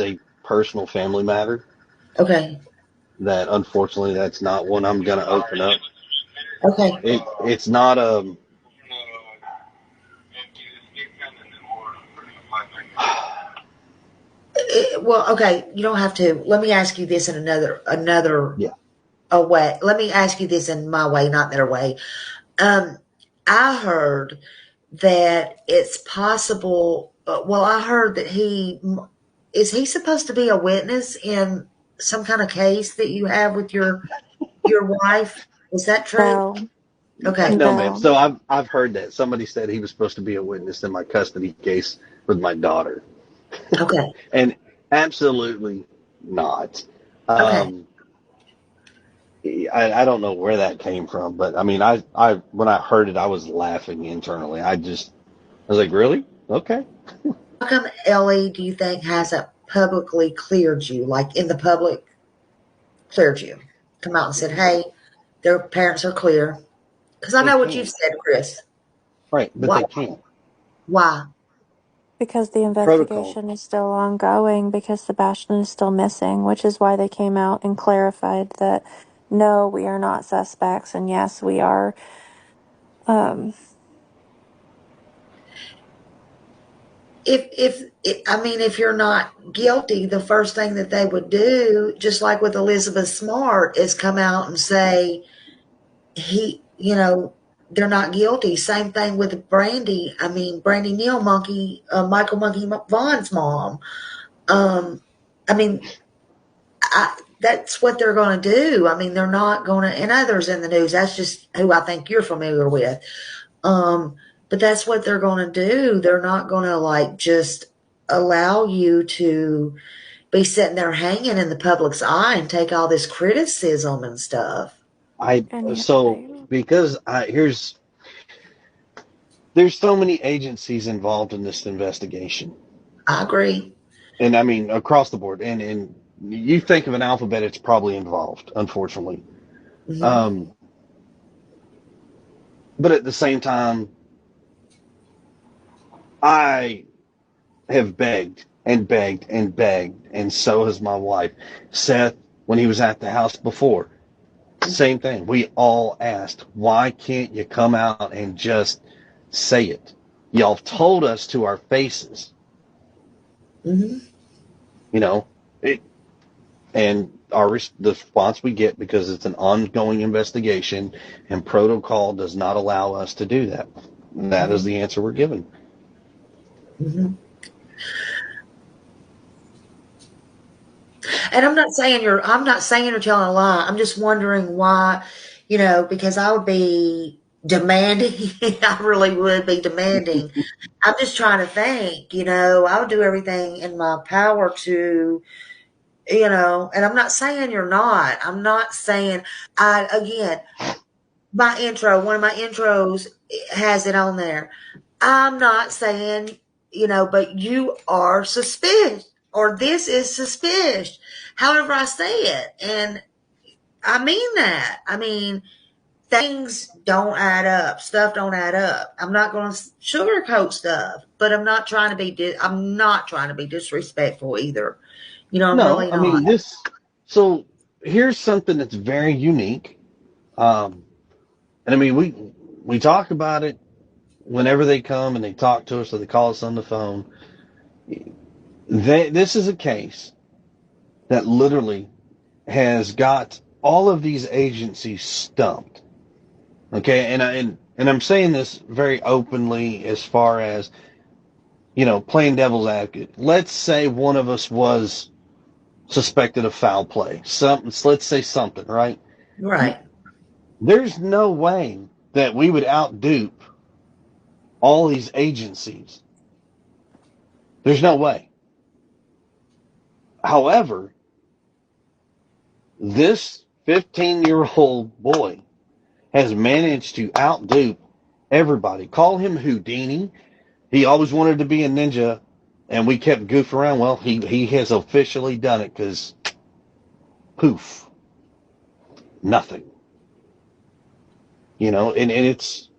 a personal family matter Okay. that unfortunately that's not one I'm going to open up. Okay. It's not a. Well, okay. You don't have to. Let me ask you this in another Yeah. a way. Let me ask you this in my way, not their way. Um, I heard that it's possible. Well, I heard that he supposed to be a witness in some kind of case that you have with your wife. Is that true? No, Okay. No, ma'am. no. So I've heard that somebody said he was supposed to be a witness in my custody case with my daughter, Okay. and absolutely not. Okay. Um, I don't know where that came from, but I mean, I when I heard it, I was laughing internally. I was like, really? Okay. How come Ellie, do you think, hasn't publicly cleared you, like in the public, cleared you? Come out and said, hey, their parents are clear. Because I They know what you've can't. said, Chris. Right, but Why? they can't. Why? Because the Protocol. investigation is still ongoing because Sebastian is still missing, which is why they came out and clarified that no, we are not suspects, and yes, we are. Um, I mean, if you're not guilty, the first thing that they would do, just like with Elizabeth Smart, is come out and say they're not guilty. Same thing with Brandy. I mean, Brandy Neal Monkey, Michael Monkey Vaughn's mom. Um, I mean, that's what they're going to do. I mean, they're not going to, and others in the news. That's just who I think you're familiar with. Um, but that's what they're going to do. They're not going to like just allow you to be sitting there hanging in the public's eye and take all this criticism and stuff. I and yet so they. because there's so many agencies involved in this investigation, I agree. and I mean across the board. And you think of an alphabet, it's probably involved, unfortunately. Hmm. Um, but at the same time, I have begged and begged and begged, and so has my wife. Seth, when he was at the house before, same thing. We all asked, why can't you come out and just say it? Y'all told us to our faces, Hmm. you know, it, and the response we get because it's an ongoing investigation and protocol does not allow us to do that. And that is Hmm. the answer we're given. Hmm. And I'm not saying you're telling a lie. I'm just wondering why, because I would be demanding. I really would be demanding. I'm just trying to think, I would do everything in my power to, and I'm not saying you're not. I'm not saying again, one of my intros has it on there. I'm not saying, but you are suspicious or this is suspicious. However I say it. And I mean that. I mean, things don't add up. Stuff don't add up. I'm not going to sugarcoat stuff, but I'm not trying to be disrespectful either. I'm No, really I not. mean, so here's something that's very unique. Um, and I mean, we talk about it whenever they come and they talk to us or they call us on the phone. This is a case that literally has got all of these agencies stumped. Okay, and I'm saying this very openly as far as playing devil's advocate. Let's say one of us was suspected of foul play. Let's say something, right? Right. There's no way that we would outdupe all these agencies. There's no way. However, this 15-year-old boy has managed to outdupe everybody. Call him Houdini. He always wanted to be a ninja, and we kept goofing around. Well, he has officially done it because poof, nothing. And it's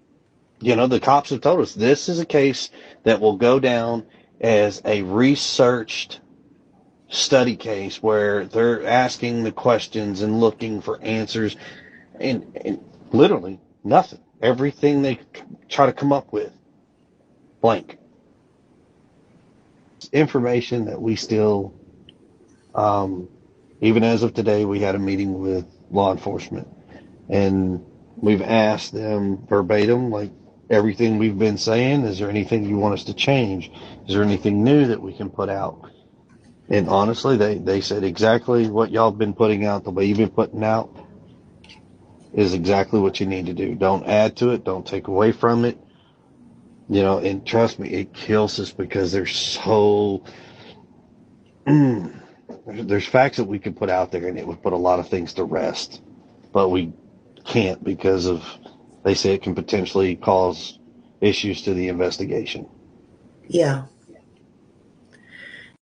the cops have told us this is a case that will go down as a researched study case where they're asking the questions and looking for answers, and literally nothing. Everything they try to come up with, blank. Information that we still, um, even as of today, we had a meeting with law enforcement, and we've asked them verbatim, like, everything we've been saying, is there anything you want us to change? Is there anything new that we can put out? And honestly, they said exactly what y'all have been putting out, the way you've been putting out is exactly what you need to do. Don't add to it. Don't take away from it. And trust me, it kills us because there's so, there's facts that we could put out there and it would put a lot of things to rest, but we can't because of, they say it can potentially cause issues to the investigation. Yeah.